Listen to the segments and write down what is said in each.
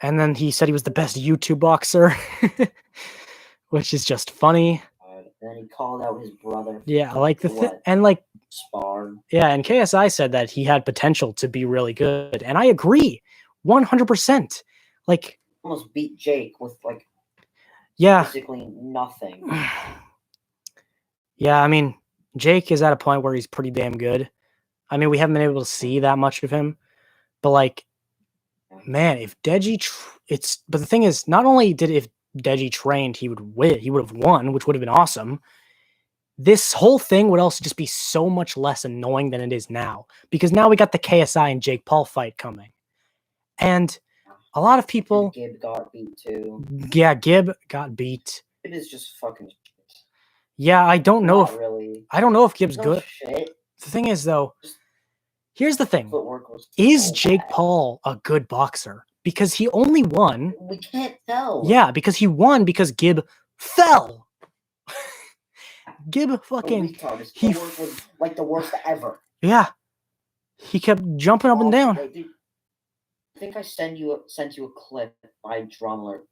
And then he said he was the best YouTube boxer, which is just funny. And then he called out his brother. Yeah, like and like sparred. Yeah, and KSI said that he had potential to be really good, and I agree, 100%. Like almost beat Jake with like basically nothing. Yeah, I mean, Jake is at a point where he's pretty damn good. I mean, we haven't been able to see that much of him, but like, man, if Deji, but the thing is, not only if Deji trained, he would win, he would have won, which would have been awesome. This whole thing would also just be so much less annoying than it is now, because now we got the KSI and Jake Paul fight coming, and a lot of people. And Gib got beat too. Yeah, Gib got beat. Gib is just fucking. Yeah, I don't know if really. I don't know if Gib's good. Shit. The thing is, though, here's the thing: is Jake Paul a good boxer? Because he only won. We can't tell. Yeah, because he won because Gib fell. Gib fucking. His footwork was like the worst ever. Yeah, he kept jumping up and down. Dude, I think I sent you a clip by Drumler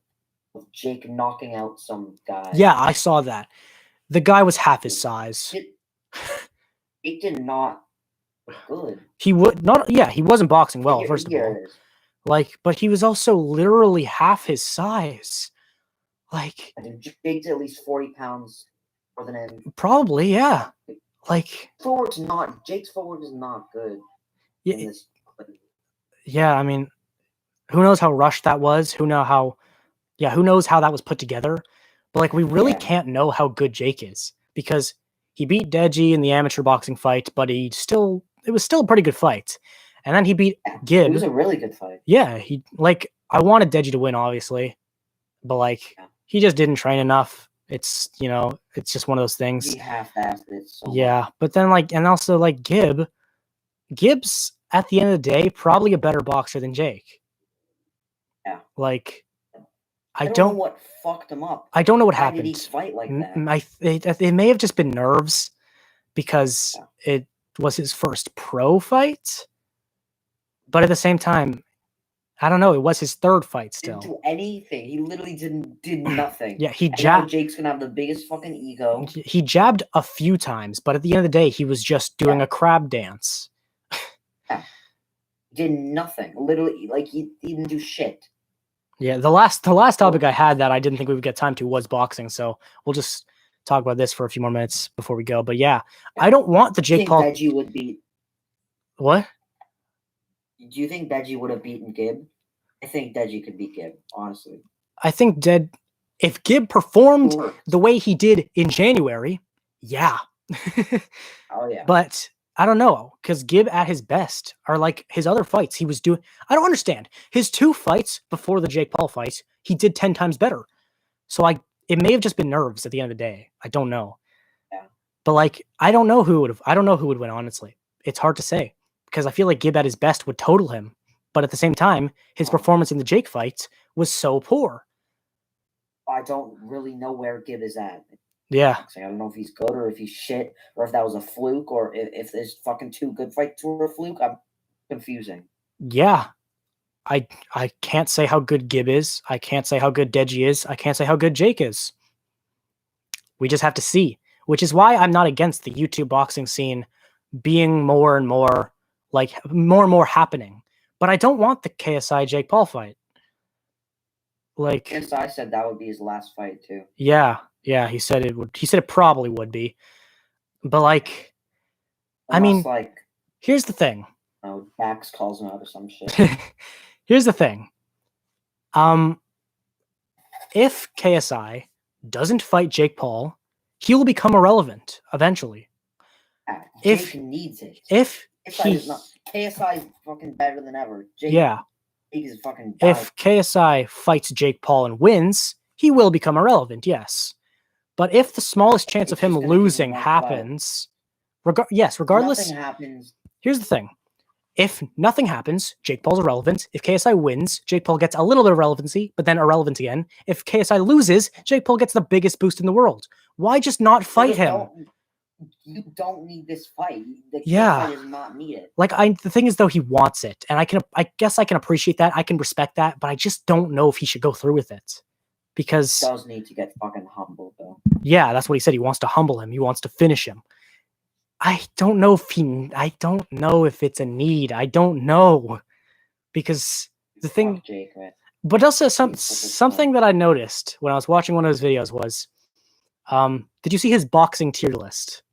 of Jake knocking out some guy. Yeah, I saw that. The guy was half his size. It did not look good. He would not. Yeah, he wasn't boxing well. First of all, like, but he was also literally half his size. Like, Jake's at least 40 pounds more than him. Probably, yeah. Like, Jake's footwork is not good. Yeah. Yeah, I mean, who knows how rushed that was? Who knows how that was put together? But like, we really can't know how good Jake is, because he beat Deji in the amateur boxing fight, but it was still a pretty good fight. And then he beat Gib. It was a really good fight. Yeah, I wanted Deji to win, obviously, but like, he just didn't train enough. It's, it's just one of those things. He half-assed it. Yeah, but then and also like Gibbs at the end of the day probably a better boxer than Jake. Yeah. Like, I don't know what fucked him up. I don't know what happened. Why did he fight like that? It may have just been nerves, because it was his first pro fight. But at the same time, I don't know. It was his third fight still. Didn't do anything. He literally did nothing. Yeah, he jabbed. Jake's gonna have the biggest fucking ego. He jabbed a few times, but at the end of the day, he was just doing a crab dance. Did nothing. Literally, like he didn't do shit. Yeah, the last topic I had that I didn't think we would get time to was boxing, so we'll just talk about this for a few more minutes before we go. But yeah, I don't want the Jake Paul. Deji would beat. What? Do you think Deji would have beaten Gib? I think Deji could beat Gib, honestly. I think if Gib performed the way he did in January, yeah. Oh yeah. But I don't know, because Gib at his best are like his other fights he was doing. I don't understand. His 2 fights before the Jake Paul fight, he did 10 times better. So it may have just been nerves at the end of the day. I don't know. Yeah. But like, I don't know who would win, honestly. It's hard to say, because I feel like Gib at his best would total him. But at the same time, his performance in the Jake fight was so poor. I don't really know where Gib is at. Yeah. I don't know if he's good or if he's shit, or if that was a fluke, or if there's fucking 2 good fights were a fluke. I'm confusing. Yeah. I can't say how good Gib is. I can't say how good Deji is. I can't say how good Jake is. We just have to see, which is why I'm not against the YouTube boxing scene being more and more happening. But I don't want the KSI Jake Paul fight. Like, KSI said that would be his last fight too. Yeah, he said it would. He said it probably would be. But like, I mean, here's the thing. Oh, Dax calls him out or some shit. Here's the thing. If KSI doesn't fight Jake Paul, he will become irrelevant eventually. Jake needs it. If KSI is fucking better than ever. Jake is fucking bad. If KSI fights Jake Paul and wins, he will become irrelevant, yes. But if the smallest chance of him losing happens, regardless. Nothing happens. Here's the thing. If nothing happens, Jake Paul's irrelevant. If KSI wins, Jake Paul gets a little bit of relevancy, but then irrelevant again. If KSI loses, Jake Paul gets the biggest boost in the world. Why just not fight him? You don't need this fight. The Yeah. fight is not needed. Like the thing is though, he wants it, and I guess I can appreciate that. I can respect that, but I just don't know if he should go through with it because Does need to get fucking humbled though. yeah, that's what he said. He wants to humble him. He wants to finish him. I don't know if it's a need. I don't know because the thing, Jake, man. but also something that I noticed when I was watching one of his videos was, did you see his boxing tier list?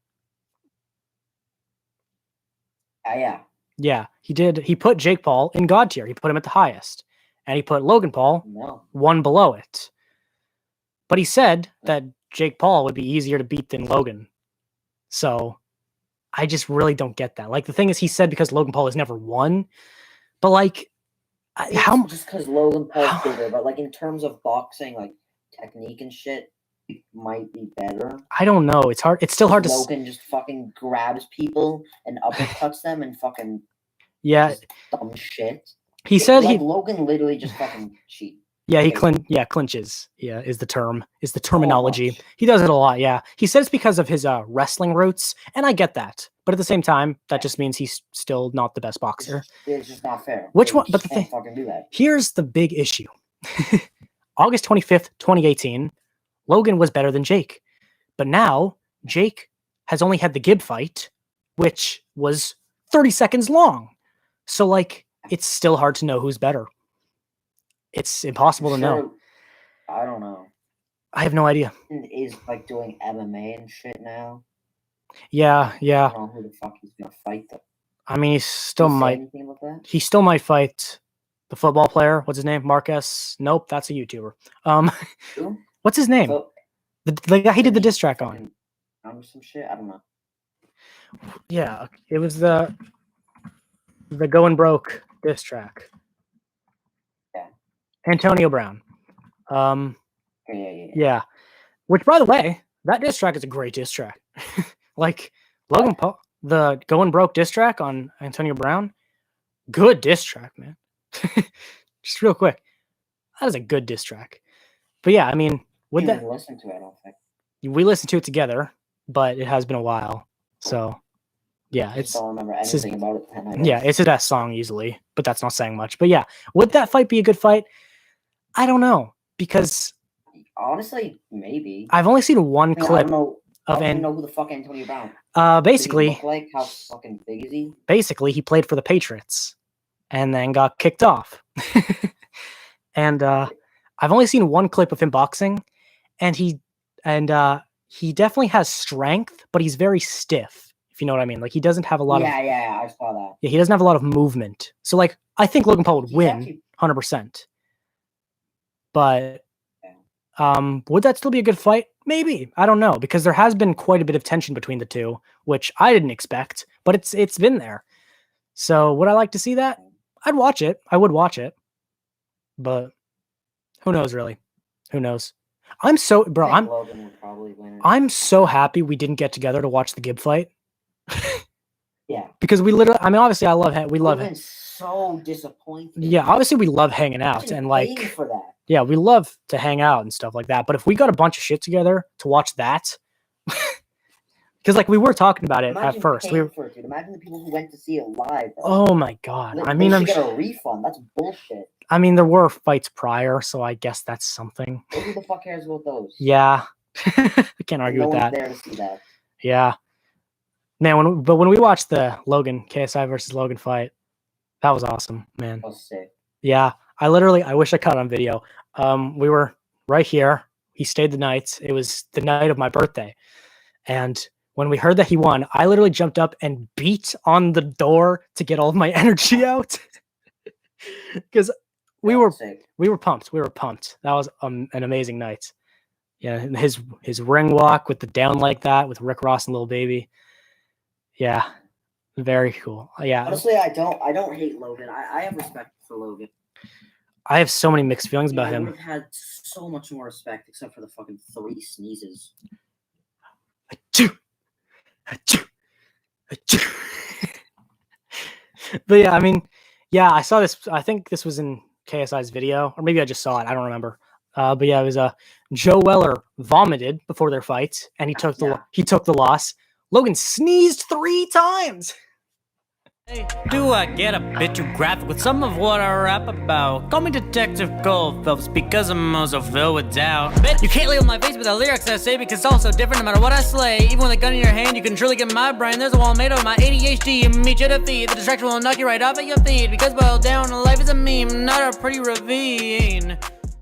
Yeah. Yeah, he did. He put Jake Paul in God tier. He put him at the highest, and he put Logan Paul one below it. But he said that Jake Paul would be easier to beat than Logan. So I just really don't get that. Like the thing is, he said because Logan Paul has never won, but like, how just because Logan Paul's bigger, but like in terms of boxing, like technique and shit, it might be better. I don't know. It's hard. It's still hard to. Logan just fucking grabs people and uppercuts them and fucking yeah, dumb shit. He said like Logan literally just fucking cheat. Yeah, he clinches. Yeah, is the terminology. He does it a lot. Yeah, he says because of his wrestling roots, and I get that. But at the same time, that just means he's still not the best boxer. It's just not fair. Which one? But the thing, fucking do that. Here's the big issue. August 25th, 2018, Logan was better than Jake, but now Jake has only had the Gibb fight, which was 30 seconds long. So like, it's still hard to know who's better. It's impossible to know. I don't know. I have no idea. Is like doing MMA and shit now. Yeah. I don't know who the fuck he's gonna fight though. I mean, he still might. Anything about that? He still might fight the football player. What's his name? Marcus? Nope, that's a YouTuber. Who? What's his name? The guy he did the diss track on. Some shit. I don't know. Yeah, it was the Going Broke diss track. Antonio Brown. Yeah. Which, by the way, that diss track is a great diss track. Like, Logan Paul, the Going Broke diss track on Antonio Brown, good diss track, man. Just real quick. That is a good diss track. But yeah, I mean, would that... listen to it, I don't think. We listened to it together, but it has been a while. So, yeah. I don't remember anything about it. Yeah, it's his best song easily, but that's not saying much. But yeah, would that fight be a good fight? I don't know, because honestly, maybe. I've only seen one clip I don't know who the fuck Antonio Brown. Basically, look like how fucking big is he? Basically, he played for the Patriots and then got kicked off. And I've only seen one clip of him boxing, and he definitely has strength, but he's very stiff. If you know what I mean, like he doesn't have a lot of. Yeah, I saw that. Yeah, he doesn't have a lot of movement. So like, I think Logan Paul would win 100%. But would that still be a good fight? Maybe. I don't know, because there has been quite a bit of tension between the two, which I didn't expect, but it's been there. So would I like to see that? I'd watch it. I would watch it. But who knows, really? Who knows? I'm so Logan would probably win. I'm so happy we didn't get together to watch the Gibb fight. Yeah. Because we literally, I mean, obviously we love it. So disappointed. Yeah, obviously we love hanging out and like for that. Yeah, we love to hang out and stuff like that. But if we got a bunch of shit together to watch that, because like we were talking about it at first. Imagine the people who went to see it live. Oh my god! I mean, I'm get a refund. That's bullshit. I mean, there were fights prior, so I guess that's something. Who the fuck cares about those? Yeah, I can't argue with that. There to see that. Yeah, man. When we watched the Logan KSI versus Logan fight, that was awesome, man. That was sick. Yeah, I wish I caught it on video. We were right here. He stayed the night. It was the night of my birthday. And when we heard that he won, I literally jumped up and beat on the door to get all of my energy out. Because we were pumped. We were pumped. That was an amazing night. Yeah, and his ring walk with the down like that with Rick Ross and Lil Baby. Yeah. Very cool. Yeah. Honestly, I don't hate Logan. I have respect for Logan. I have so many mixed feelings about him. I would have had so much more respect, except for the fucking 3 sneezes. But yeah, I mean, yeah, I saw this. I think this was in KSI's video, or maybe I just saw it. I don't remember. But yeah, it was Joe Weller vomited before their fight, and he took the loss. Logan sneezed 3 times. Hey, do I get a bit too graphic with some of what I rap about? Call me Detective Goldphelps because I'm also filled with doubt. Bet you can't label my face with the lyrics I say because it's all so different no matter what I slay. Even with a gun in your hand, you can truly get my brain. There's a wall made of my ADHD and meet your defeat. The distraction will knock you right off at your feet because boiled down, life is a meme, not a pretty ravine.